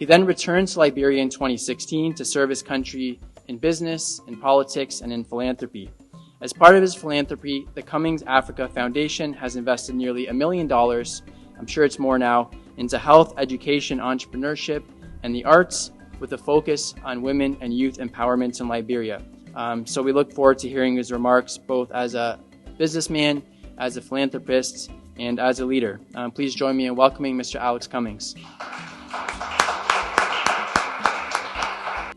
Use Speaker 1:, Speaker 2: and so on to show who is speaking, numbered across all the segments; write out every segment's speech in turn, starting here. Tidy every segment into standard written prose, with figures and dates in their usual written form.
Speaker 1: He then returned to Liberia in 2016 to serve his country in business, in politics, and in philanthropy. As part of his philanthropy, the Cummings Africa Foundation has invested nearly $1 million, I'm sure it's more now, into health, education, entrepreneurship, and the arts, with a focus on women and youth empowerment in Liberia. So we look forward to hearing his remarks both as a businessman, as a philanthropist, and as a leader. Please join me in welcoming Mr. Alex Cummings.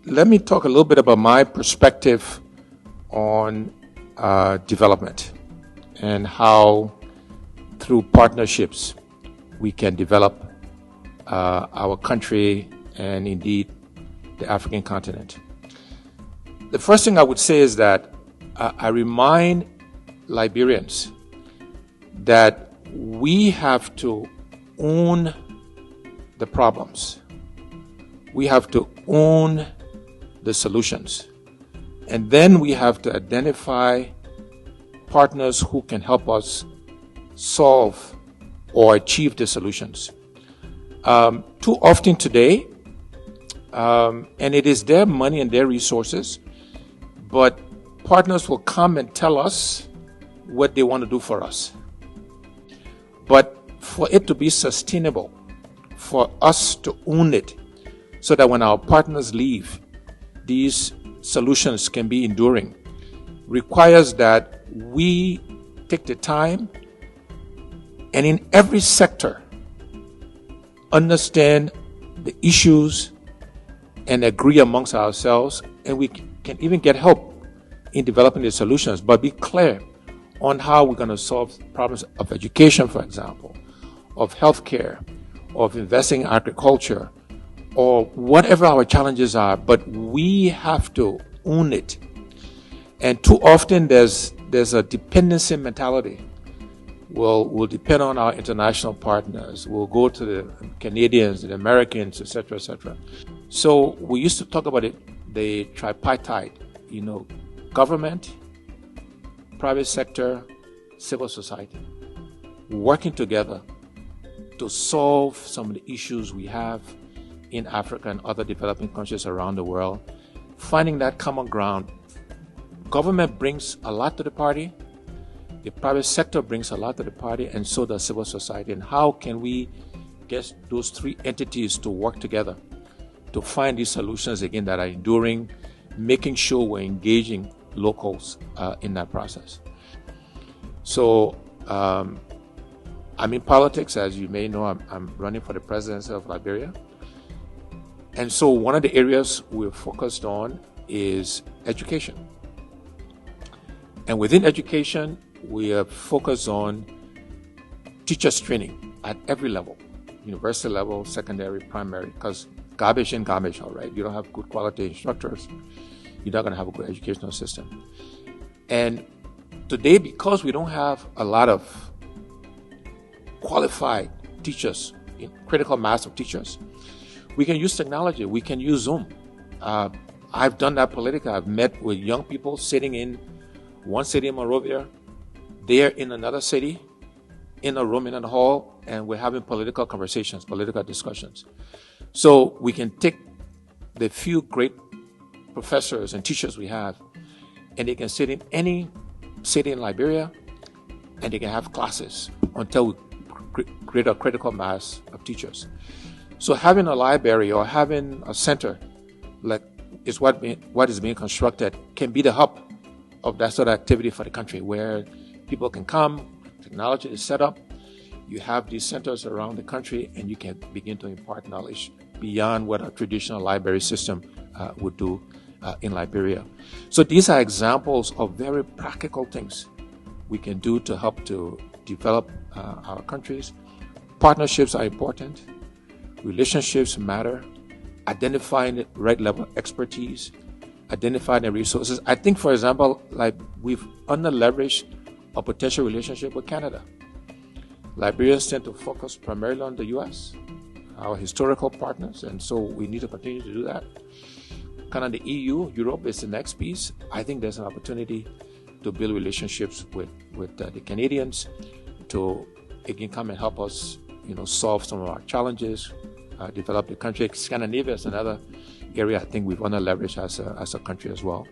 Speaker 2: Let me talk a little bit about my perspective on development and how through partnerships we can develop our country and indeed the African continent. The first thing I would say is that I remind Liberians that we have to own the problems. We have to own the solutions. And then we have to identify partners who can help us solve or achieve the solutions. Too often today, and it is their money and their resources, but partners will come and tell us what they want to do for us. But for it to be sustainable, for us to own it, so that when our partners leave, these solutions can be enduring, requires that we take the time and in every sector understand the issues and agree amongst ourselves, and we can even get help in developing the solutions, but be clear on how we're going to solve problems of education, for example, of healthcare, of investing in agriculture, or whatever our challenges are, but we have to own it. And too often there's a dependency mentality. We'll depend on our international partners. We'll go to the Canadians, the Americans, etc., etc. So we used to talk about the tripartite, government, private sector, civil society, working together to solve some of the issues we have in Africa and other developing countries around the world, finding that common ground. Government brings a lot to the party, the private sector brings a lot to the party, and so does civil society. And how can we get those three entities to work together to find these solutions, again, that are enduring, making sure we're engaging locals in that process. So I'm in politics, as you may know. I'm running for the presidency of Liberia. And so one of the areas we're focused on is education. And within education, we are focused on teachers training at every level, university level, secondary, primary, because garbage in, garbage out, right? You don't have good quality instructors, you're not going to have a good educational system. And today, because we don't have a lot of qualified teachers, critical mass of teachers, we can use technology. We can use Zoom. I've done that politically. I've met with young people sitting in one city in Monrovia, they're in another city, in a room, in a hall, and we're having political conversations, political discussions. So we can take the few great professors and teachers we have, and they can sit in any city in Liberia, and they can have classes until we create a critical mass of teachers. So having a library or having a center like is what is being constructed can be the hub of that sort of activity for the country, where people can come, technology is set up, you have these centers around the country, and you can begin to impart knowledge beyond what a traditional library system would do in Liberia. So these are examples of very practical things we can do to help to develop our countries. Partnerships are important. Relationships matter. Identifying the right level of expertise, identifying the resources. I think, for example, like we've under-leveraged a potential relationship with Canada. Liberians tend to focus primarily on the U.S., our historical partners, and so we need to continue to do that. Kind of the EU, Europe is the next piece. I think there's an opportunity to build relationships with the Canadians to, again, come and help us, solve some of our challenges, develop the country. Scandinavia is another area I think we want to leverage as a country as well.